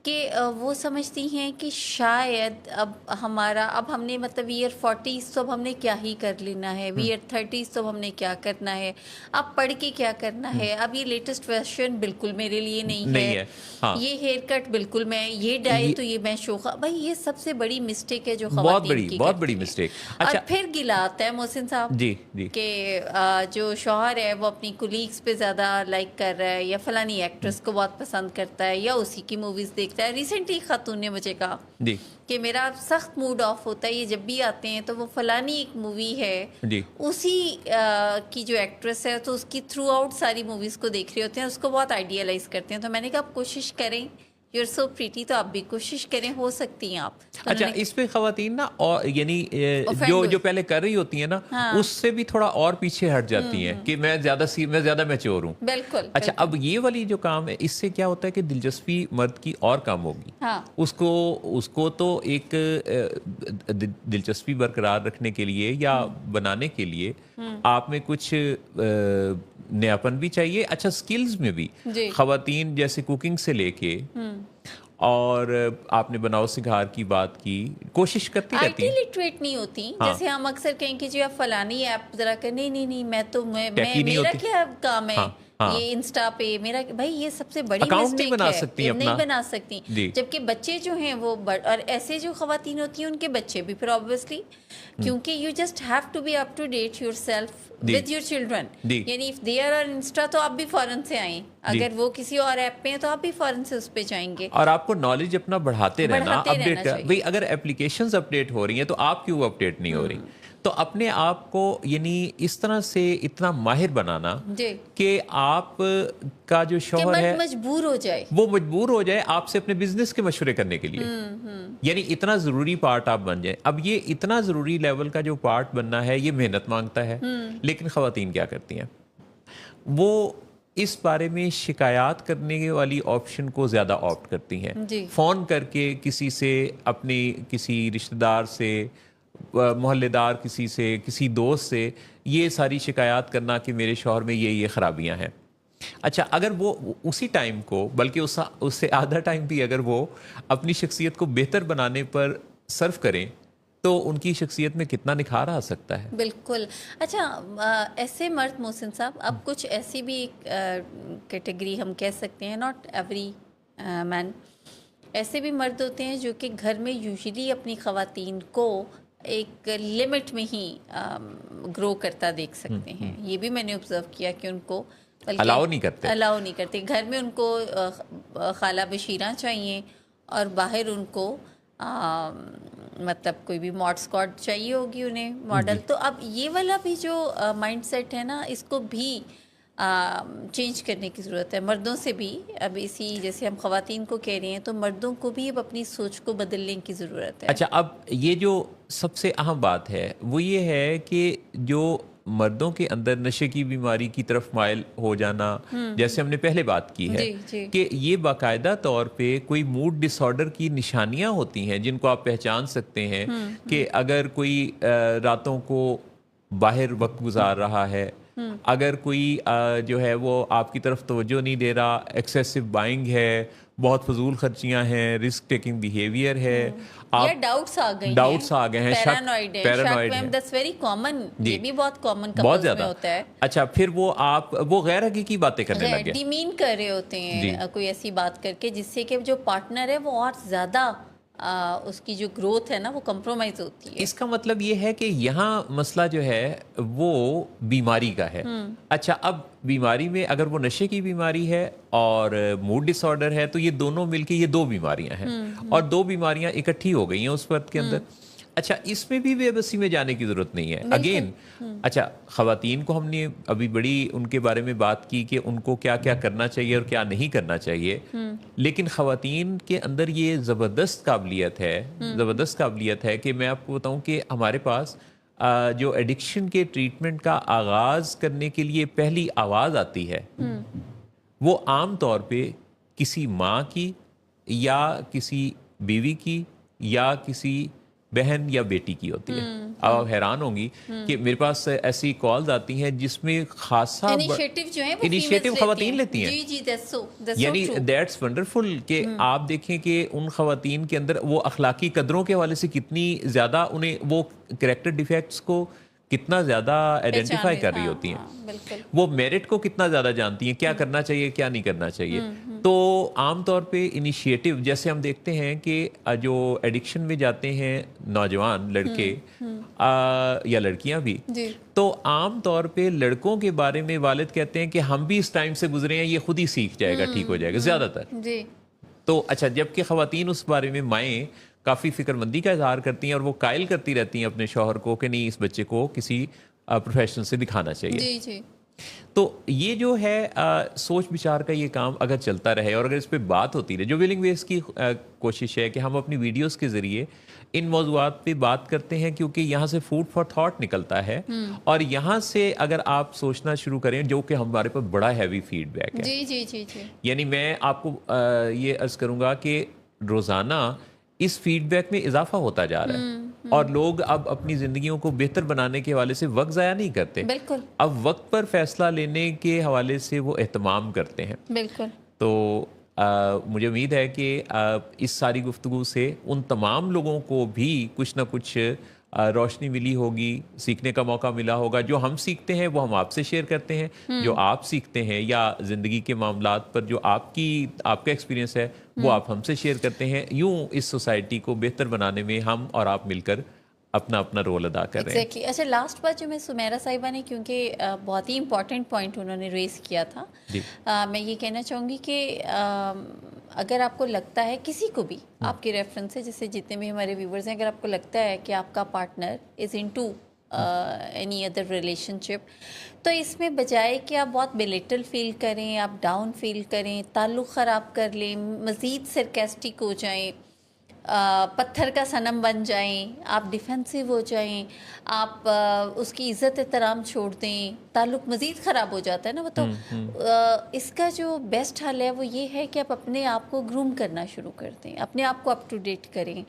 کہ وہ سمجھتی ہیں کہ شاید اب ہم نے مطلب ایئر 40s تو اب ہم نے کیا ہی کر لینا ہے, ایئر 30s تو ہم نے کیا کرنا ہے, اب پڑھ کے کیا کرنا ہے, اب یہ لیٹسٹ فیشن بالکل میرے لیے نہیں ہے, یہ ہیئر کٹ بالکل میں, یہ ڈائی تو یہ میں شوخا. بھائی یہ سب سے بڑی مسٹیک ہے جو خواتین کی, بہت بڑی مسٹیک. اور پھر گلا آتا ہے محسن صاحب جی جی کہ جو شوہر ہے وہ اپنی کولیگس پہ زیادہ لائک کر رہا ہے, یا فلانی ایکٹریس کو بہت پسند کرتا ہے, یا اسی کی موویز دیکھتا ہے. ریسنٹلی خاتون نے مجھے کہا کہ میرا سخت موڈ آف ہوتا ہے, یہ جب بھی آتے ہیں تو وہ فلانی ایک مووی ہے اسی کی جو ایکٹریس ہے, تو اس کی تھرو آؤٹ ساری موویز کو دیکھ رہے ہوتے ہیں, اس کو بہت آئیڈیالائز کرتے ہیں. تو میں نے کہا آپ کوشش کریں, یو آر سو پریٹی, تو آپ بھی کوشش کریں, ہو سکتی ہیں آپ. اچھا اس پہ خواتین نا اور یعنی جو پہلے کر رہی ہوتی ہیں نا, اس سے بھی تھوڑا اور پیچھے ہٹ جاتی ہیں کہ میں زیادہ میچور ہوں. بالکل. اچھا اب یہ والی جو کام ہے, اس سے کیا ہوتا ہے کہ دلچسپی مرد کی اور کم ہوگی. اس کو تو ایک دلچسپی برقرار رکھنے کے لیے یا بنانے کے لیے آپ میں کچھ نیاپن بھی چاہیے. اچھا سکلز میں بھی خواتین جیسے کوکنگ سے لے کے اور آپ نے بناؤ سنگھار کی بات کی, کوشش کرتی رہتی ہیں. آئی ٹی لٹریٹ نہیں ہوتی, جیسے ہم اکثر کہیں کہ جی آپ فلانی ایپ ذرا کر, نہیں میرا کیا کام ہے یہ انسٹا پہ, میرا بھائی یہ سب سے بڑی مسٹیک ہے, نہیں بنا سکتی. جبکہ بچے جو ہیں وہ, اور ایسے جو خواتین ہوتی ہیں ان کے بچے بھی پھر obviously, کیونکہ you just have to be up to date yourself with your children. یعنی if they are on Insta تو آپ بھی فوراً سے آئیں, اگر وہ کسی اور ایپ پہ ہیں تو آپ بھی فوراً سے اس پہ جائیں گے. اور آپ کو نالج اپنا بڑھاتے رہنا, اپڈیٹ. بھئی اگر اپلیکیشنز اپڈیٹ ہو رہی ہیں تو آپ کیوں اپڈیٹ نہیں ہو رہی؟ تو اپنے آپ کو یعنی اس طرح سے اتنا ماہر بنانا کہ آپ کا جو شوہر ہے وہ مجبور ہو جائے آپ سے اپنے بزنس کے مشورے کرنے کے لیے. یعنی اتنا ضروری پارٹ آپ بن جائیں. اب یہ اتنا ضروری لیول کا جو پارٹ بننا ہے یہ محنت مانگتا ہے. لیکن خواتین کیا کرتی ہیں, وہ اس بارے میں شکایات کرنے والی آپشن کو زیادہ آپٹ کرتی ہیں. فون کر کے کسی سے, اپنی کسی رشتہ دار سے, محلے دار کسی سے, کسی دوست سے یہ ساری شکایات کرنا کہ میرے شوہر میں یہ خرابیاں ہیں. اچھا اگر وہ اسی ٹائم کو, بلکہ اس سے آدھا ٹائم بھی اگر وہ اپنی شخصیت کو بہتر بنانے پر صرف کریں تو ان کی شخصیت میں کتنا نکھار آ سکتا ہے. بالکل. اچھا ایسے مرد محسن صاحب اب کچھ ایسی بھی کیٹیگری ہم کہہ سکتے ہیں, ناٹ ایوری مین, ایسے بھی مرد ہوتے ہیں جو کہ گھر میں یوزلی اپنی خواتین کو ایک لمٹ میں ہی گرو کرتا دیکھ سکتے ہیں. یہ بھی میں نے آبزرو کیا کہ ان کو الاؤ نہیں کرتے گھر میں ان کو خالہ بشیرہ چاہیے اور باہر ان کو مطلب کوئی بھی ماڈ اسکواڈ چاہیے ہوگی انہیں ماڈل. تو اب یہ والا بھی جو مائنڈ سیٹ ہے نا, اس کو بھی چینج کرنے کی ضرورت ہے مردوں سے بھی. اب اسی جیسے ہم خواتین کو کہہ رہے ہیں تو مردوں کو بھی اب اپنی سوچ کو بدلنے کی ضرورت ہے. اچھا, اب یہ جو سب سے اہم بات ہے وہ یہ ہے کہ جو مردوں کے اندر نشے کی بیماری کی طرف مائل ہو جانا, جیسے ہم نے پہلے بات کی ہے کہ یہ باقاعدہ طور پہ کوئی موڈ ڈس آرڈر کی نشانیاں ہوتی ہیں جن کو آپ پہچان سکتے ہیں کہ اگر کوئی راتوں کو باہر وقت گزار رہا ہے, اگر کوئی جو ہے وہ آپ کی طرف توجہ نہیں دے رہا, ایکسیسو بائنگ ہے, بہت فضول خرچیاں ہیں, رسک ٹیکنگ بیہیویئر ہے, یا ڈاؤٹس آ گئے ہیں, پیرانوائڈ ہے, دیٹس ویری کامن. یہ بھی بہت کامن کپلز میں ہوتا ہے. اچھا, پھر وہ غیر حقیقی باتیں کرنے لگے, ڈیمین کر رہے ہوتے ہیں کوئی ایسی بات کر کے جس سے کہ جو پارٹنر ہے وہ اور زیادہ اس کی جو گروتھ ہے نا وہ کمپرومائز ہوتی ہے. اس کا مطلب یہ ہے کہ یہاں مسئلہ جو ہے وہ بیماری کا ہے. اچھا, اب بیماری میں اگر وہ نشے کی بیماری ہے اور موڈ ڈس آرڈر ہے تو یہ دونوں مل کے یہ دو بیماریاں ہیں, اور دو بیماریاں اکٹھی ہو گئی ہیں اس وقت کے اندر. اچھا, اس میں بھی بے بسی میں جانے کی ضرورت نہیں ہے. اگین اچھا, خواتین کو ہم نے ابھی بڑی ان کے بارے میں بات کی کہ ان کو کیا کیا کرنا چاہیے اور کیا نہیں کرنا چاہیے, لیکن خواتین کے اندر یہ زبردست قابلیت ہے کہ میں آپ کو بتاؤں کہ ہمارے پاس جو ایڈکشن کے ٹریٹمنٹ کا آغاز کرنے کے لیے پہلی آواز آتی ہے وہ عام طور پہ کسی ماں کی یا کسی بیوی کی یا کسی بہن یا بیٹی کی ہوتی ہے. اب آپ حیران ہوں گی کہ میرے پاس ایسی کالز آتی ہیں جس میں خاصا انیشیٹو خواتین لیتی ہیں. یعنی دیٹس ونڈرفل کہ آپ دیکھیں کہ ان خواتین کے اندر وہ اخلاقی قدروں کے حوالے سے کتنی زیادہ انہیں وہ کریکٹر ڈیفیکٹس کو کتنا زیادہ آئیڈینٹیفائی کر رہی ہوتی ہیں, وہ میرٹ کو کتنا زیادہ جانتی ہیں, کیا کرنا چاہیے کیا نہیں کرنا چاہیے. تو عام طور پہ انیشیٹو جیسے ہم دیکھتے ہیں کہ جو ایڈکشن میں جاتے ہیں نوجوان لڑکے یا لڑکیاں بھی, تو عام طور پہ لڑکوں کے بارے میں والد کہتے ہیں کہ ہم بھی اس ٹائم سے گزرے ہیں, یہ خود ہی سیکھ جائے گا, ٹھیک ہو جائے گا زیادہ تر. تو اچھا, جبکہ خواتین اس بارے میں مائیں کافی فکر مندی کا اظہار کرتی ہیں اور وہ قائل کرتی رہتی ہیں اپنے شوہر کو کہ نہیں اس بچے کو کسی پروفیشنل سے دکھانا چاہیے. تو یہ جو ہے سوچ بچار کا یہ کام اگر چلتا رہے اور اگر اس پہ بات ہوتی رہے, جو ولنگ ویز کی کوشش ہے کہ ہم اپنی ویڈیوز کے ذریعے ان موضوعات پہ بات کرتے ہیں کیونکہ یہاں سے فوڈ فار تھاٹ نکلتا ہے, اور یہاں سے اگر آپ سوچنا شروع کریں جو کہ ہمارے پاس بڑا ہیوی فیڈ بیک ہے. یعنی میں آپ کو یہ عرض کروں گا کہ روزانہ اس فیڈ بیک میں اضافہ ہوتا جا رہا ہے, اور لوگ اب اپنی زندگیوں کو بہتر بنانے کے حوالے سے وقت ضائع نہیں کرتے. بالکل, اب وقت پر فیصلہ لینے کے حوالے سے وہ اہتمام کرتے ہیں. بالکل. تو مجھے امید ہے کہ اس ساری گفتگو سے ان تمام لوگوں کو بھی کچھ نہ کچھ روشنی ملی ہوگی, سیکھنے کا موقع ملا ہوگا. جو ہم سیکھتے ہیں وہ ہم آپ سے شیئر کرتے ہیں, جو آپ سیکھتے ہیں یا زندگی کے معاملات پر جو آپ کا ایکسپیرینس ہے وہ آپ ہم سے شیئر کرتے ہیں. یوں اس سوسائٹی کو بہتر بنانے میں ہم اور آپ مل کر اپنا رول ادا کر رہے ہیں. اچھا, لاسٹ بات جو میں سمیرہ صاحبہ نے, کیونکہ بہت ہی امپورٹنٹ پوائنٹ انہوں نے ریز کیا تھا, میں یہ کہنا چاہوں گی کہ اگر آپ کو لگتا ہے کسی کو بھی آپ کے ریفرنس سے, جیسے جتنے بھی ہمارے ویورز ہیں, اگر آپ کو لگتا ہے کہ آپ کا partner is into any other relationship, تو اس میں بجائے کہ آپ بہت بلیٹل فیل کریں, آپ ڈاؤن فیل کریں, تعلق خراب کر لیں, مزید سرکیسٹک ہو جائیں, پتھر کا صنم بن جائیں, آپ ڈیفینسو ہو جائیں, آپ اس کی عزت احترام چھوڑ دیں, تعلق مزید خراب ہو جاتا ہے نا وہ. تو اس کا جو بیسٹ حل ہے وہ یہ ہے کہ آپ اپنے آپ کو گروم کرنا شروع کر دیں, اپنے آپ کو اپ ٹو ڈیٹ کریں,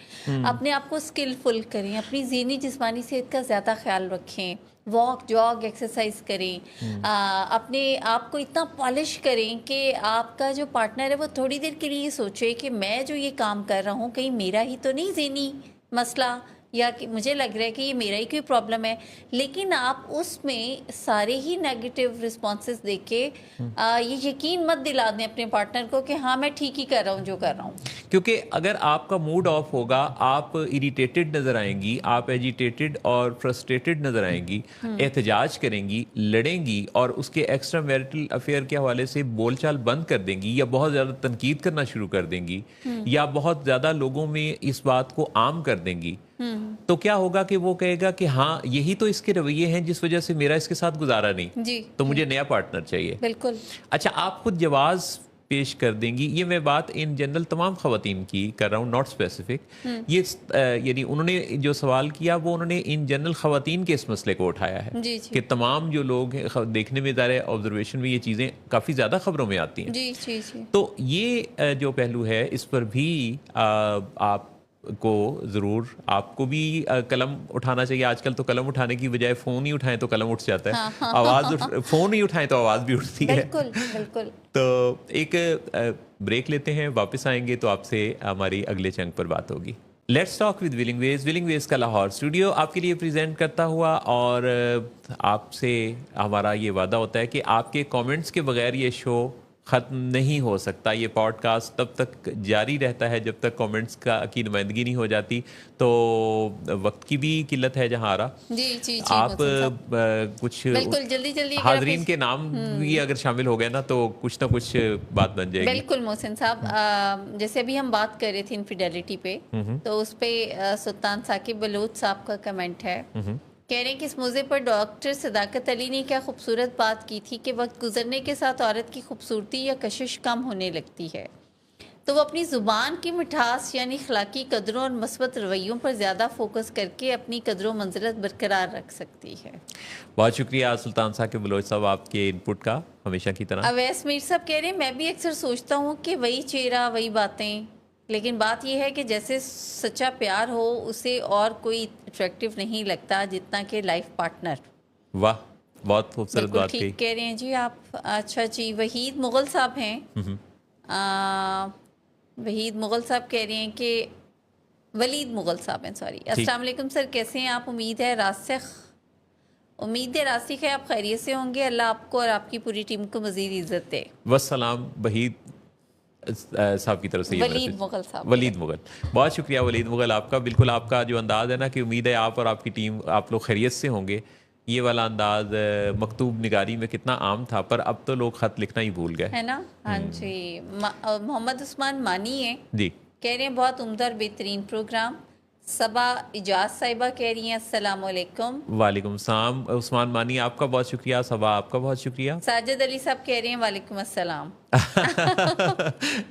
اپنے آپ کو اسکلفل کریں, اپنی ذہنی جسمانی صحت کا زیادہ خیال رکھیں, واک جاگ ایکسرسائز کریں, اپنے آپ کو اتنا پالش کریں کہ آپ کا جو پارٹنر ہے وہ تھوڑی دیر کے لیے یہ سوچے کہ میں جو یہ کام کر رہا ہوں کہیں میرا ہی تو نہیں ذہنی مسئلہ یا کہ مجھے لگ رہا ہے کہ یہ میرا ہی کوئی پرابلم ہے، لیکن آپ اس میں سارے ہی نیگیٹو رسپانسز دیکھ کے یہ یقین مت دلا دیں اپنے پارٹنر کو کہ ہاں میں ٹھیک ہی کر رہا ہوں جو کر رہا ہوں. کیونکہ اگر آپ کا موڈ آف ہوگا آپ اریٹیٹڈ نظر آئیں گی، آپ ایجیٹیٹڈ اور فرسٹریٹڈ نظر آئیں گی، احتجاج کریں گی، لڑیں گی اور اس کے ایکسٹرا میرٹل افیئر کے حوالے سے بول چال بند کر دیں گی یا بہت زیادہ تنقید کرنا شروع کر دیں گی یا بہت زیادہ لوگوں میں اس بات کو عام کر دیں گی، تو کیا ہوگا کہ وہ کہے گا کہ ہاں یہی تو اس کے رویے ہیں جس وجہ سے میرا اس کے ساتھ گزارا نہیں، جی تو مجھے نیا پارٹنر چاہیے. بالکل. اچھا، آپ خود جواز پیش کر دیں گی. یہ میں بات ان جنرل تمام خواتین کی کر رہا ہوں، ناٹ اسپیسیفک. یہ یعنی انہوں نے جو سوال کیا وہ انہوں نے ان جنرل خواتین کے اس مسئلے کو اٹھایا ہے جی کہ تمام جو لوگ دیکھنے میں ظاہر ہے آبزرویشن میں یہ چیزیں کافی زیادہ خبروں میں آتی ہیں. جی جی جی. تو یہ جو پہلو ہے اس پر بھی آپ کو ضرور آپ کو بھی قلم اٹھانا چاہیے. آج کل تو قلم اٹھانے کی بجائے فون ہی اٹھائیں تو قلم اٹھ جاتا ہے، آواز فون ہی اٹھائیں تو آواز بھی اٹھتی ہے. بالکل بالکل. تو ایک بریک لیتے ہیں، واپس آئیں گے تو آپ سے ہماری اگلے چنک پر بات ہوگی. Let's talk with willing ways. Willing ways کا لاہور اسٹوڈیو آپ کے لیے پریزنٹ کرتا ہوا، اور آپ سے ہمارا یہ وعدہ ہوتا ہے کہ آپ کے کامنٹس کے بغیر یہ شو ختم نہیں ہو سکتا. یہ پوڈ کاسٹ تب تک جاری رہتا ہے جب تک کامنٹس کی نمائندگی نہیں ہو جاتی. تو وقت کی بھی قلت ہے جہاں آرہا. جی جی. آپ کچھ بالکل جلدی جلدی حاضرین کے نام بھی اگر شامل ہو گئے نا تو کچھ نہ کچھ بات بن جائے گی. بالکل محسن صاحب، جیسے ابھی ہم بات کر رہے تھے انفیڈیلٹی پہ، تو اس پہ سلطان ثاقب بلوچ صاحب کا کمنٹ ہے، کہہ رہے ہیں کہ اس موضوع پر ڈاکٹر صداقت علی نے کیا خوبصورت بات کی تھی کہ وقت گزرنے کے ساتھ عورت کی خوبصورتی یا کشش کم ہونے لگتی ہے، تو وہ اپنی زبان کی مٹھاس یعنی اخلاقی قدروں اور مثبت رویوں پر زیادہ فوکس کر کے اپنی قدر و منزلت برقرار رکھ سکتی ہے. بہت شکریہ سلطان ثاقب بلوچ صاحب آپ کے ان پٹ کا، ہمیشہ کی طرح. اویس میر صاحب کہہ رہے ہیں میں بھی اکثر سوچتا ہوں کہ وہی چہرہ وہی باتیں، لیکن بات یہ ہے کہ جیسے سچا پیار ہو اسے اور کوئی اٹریکٹیو نہیں لگتا جتنا کہ لائف پارٹنر. واہ، بہت خوبصورت بات کہی. ٹھیک کہہ رہے ہیں جی آپ. اچھا جی، وحید مغل صاحب ہیں، وحید مغل صاحب کہہ رہے ہیں کہ ولید مغل صاحب ہیں، سوری. السلام علیکم سر، کیسے ہیں آپ؟ امید ہے راسخ ہے آپ خیریت سے ہوں گے. اللہ آپ کو اور آپ کی پوری ٹیم کو مزید عزت دے. والسلام وحید صاحب کی طرف سے. ولید مغل صاحب. ولید مغل، بہت شکریہ ولید مغل آپ کا. بالکل آپ کا جو انداز ہے نا کہ امید ہے آپ اور آپ کی ٹیم آپ لوگ خیریت سے ہوں گے، یہ والا انداز مکتوب نگاری میں کتنا عام تھا، پر اب تو لوگ خط لکھنا ہی بھول گئے، ہے نا. ہاں جی. محمد عثمان مانی ہیں جی، کہہ رہے ہیں بہت عمدہ اور بہترین پروگرام. صبا اجاز صاحبہ کہہ رہی ہیں السلام علیکم. وعلیکم السلام. عثمان مانی آپ کا بہت شکریہ. صبا آپ کا بہت شکریہ. ساجد علی صاحب کہہ رہے ہیں وعلیکم السلام.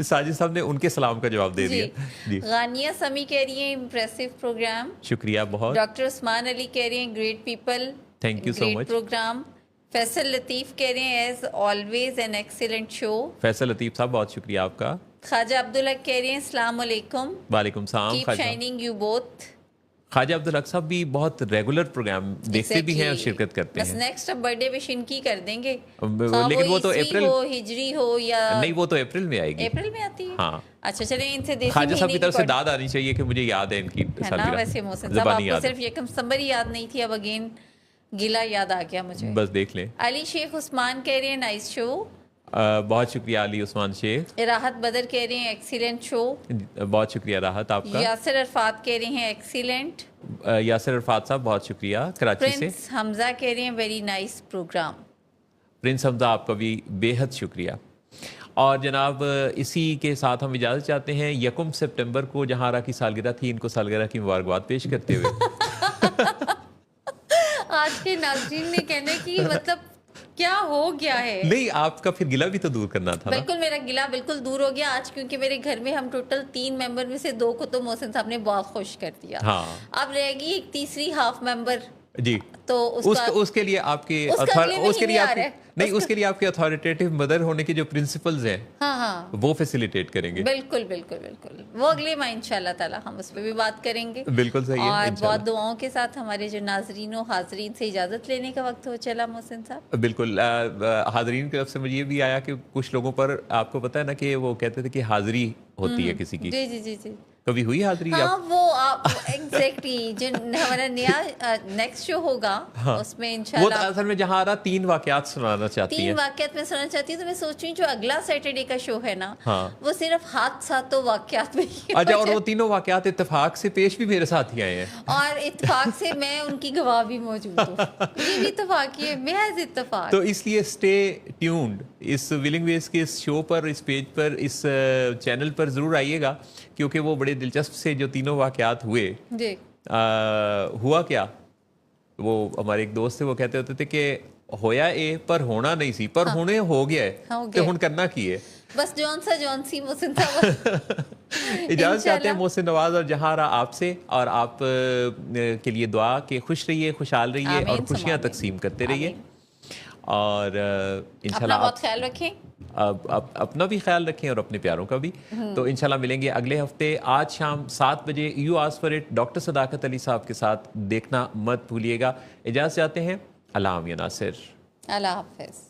ساجد صاحب نے ان کے سلام کا جواب دے دیا. جی. غانیہ سمی کہہ رہی ہیں امپریسو پروگرام. شکریہ بہت. ڈاکٹر عثمان علی کہہ رہے ہیں great people, thank you so much. Program. Faisal Latif کہہ رہے ہیں is always an excellent show. Faisal Latif صاحب بہت شکریہ آپ کا. خواجہ عبداللہ کہہ رہے ہیں السلام علیکم. وعلیکم السلام. Keep shining you both. Khwaja Abdulhaq صاحب بھی بہت ریگولر پروگرام دیکھتے بھی ہیں اور شرکت کرتے ہیں. بس نیکسٹ اب برتھ ڈے وش ان کی کر دیں گے، لیکن وہ تو اپریل ہو ہجری ہو یا نہیں، وہ تو اپریل میں آئے گی. اپریل میں آتی ہے. ہاں. اچھا چلیں ان سے دیسی خواجہ صاحب کی طرف سے داد آنی چاہیے کہ مجھے یاد ہے ان کی سالگرہ. ویسے محسن صاحب آپ کو صرف یکم ستمبر ہی یاد نہیں تھی، اب اگین گلا یاد آ گیا مجھے. بس دیکھ لیں. علی شیخ عثمان کہہ رہے ہیں نائس شو. بہت شکریہ علی عثمان شیخ. راحت بدر کہہ رہے ہیں ایکسیلنٹ شو. بہت شکریہ راحت آپ کا. یاسر عرفات کہہ رہے ہیں ایکسیلنٹ. یاسر عرفات صاحب بہت شکریہ کراچی سے. پرنس حمزہ کہہ رہے ہیں ویری نائس پروگرام. پرنس حمزہ آپ کا بھی بے حد شکریہ. اور جناب اسی کے ساتھ ہم اجازت چاہتے ہیں. 1 سپٹمبر کو جہاں آرا کی سالگرہ تھی، ان کو سالگرہ کی مبارکباد پیش کرتے ہوئے آج کے ناظرین نے کہنا کہ مطلب کیا ہو گیا ہے. نہیں، آپ کا پھر گلہ بھی تو دور کرنا تھا. بالکل میرا گلہ بالکل دور ہو گیا آج، کیونکہ میرے گھر میں ہم ٹوٹل 3 ممبر میں سے 2 کو تو محسن صاحب نے بہت خوش کر دیا. اب رہے گی ایک تیسری ہاف ممبر. جی، تو اس کے لیے آپ کے اس کے لیے آپ کے اتھارٹیٹیو مدر ہونے کے جو پرنسپلز ہیں وہ فیسیلیٹیٹ کریں گے. بالکل بالکل بالکل. وہ اگلے ماہ انشاءاللہ تعالی ہم اس پہ بھی بات کریں گے. بالکل صحیح ہے. اور بہت دعاؤں کے ساتھ ہمارے جو ناظرین و حاضرین سے اجازت لینے کا وقت ہو چلا محسن صاحب. بالکل. حاضرین کی طرف سے مجھے یہ بھی آیا کہ کچھ لوگوں پر آپ کو پتہ ہے نا کہ وہ کہتے تھے کہ حاضری ہوتی ہے کسی کی. جی جی جی جی. کبھی ہوئی حاضری ہاں آپ؟ وہ ایگزیکٹلی جو ہمارا نیا نیکسٹ شو ہوگا اس میں وہ انشاءاللہ اصل میں جہاں آ رہا 3 واقعات سنانا چاہتی ہیں. 3 واقعات میں سننا چاہتی ہوں. تو میں سوچ رہی ہوں جو اگلا سیٹرڈے کا شو ہے نا ہاں. وہ صرف حادثات و واقعات میں ہی اچھا، اور وہ تینوں واقعات اتفاق سے پیش بھی میرے ساتھ ہی آئے ہیں اور اتفاق سے میں ان کی گواہ بھی موجود ہوں. یہ بھی اتفاق ہی ہے، محض اتفاق. تو اس لیے اسٹے ٹیونڈ اس ولنگ ویز کے اس شو پر، اس پیج پر، اس چینل پر ضرور آئیے گا، کیونکہ وہ بڑے دلچسپ سے جو تینوں واقعات ہوئے. جی ہوا کیا، وہ ہمارے ایک دوست تھے، وہ کہتے ہوتے تھے کہ ہویا اے پر ہونا نہیں سی، پر ہونے ہو گیا ہے تو ہن کرنا کی ہے. بس جون سی محسن صاحب اجازت چاہتے ہیں محسن نواز اور جہاں آپ سے، اور آپ کے لیے دعا کہ خوش رہیے، خوشحال رہیے اور خوشیاں تقسیم کرتے رہیے. اور انشاءاللہ اپنا بہت خیال رکھیں، اپنا بھی خیال رکھیں اور اپنے پیاروں کا بھی. تو انشاءاللہ ملیں گے اگلے ہفتے آج شام 7 بجے you ask for it doctor صداقت علی صاحب کے ساتھ. دیکھنا مت بھولیے گا. اجازت چاہتے ہیں. اللہ حافظ ناصر. اللہ حافظ.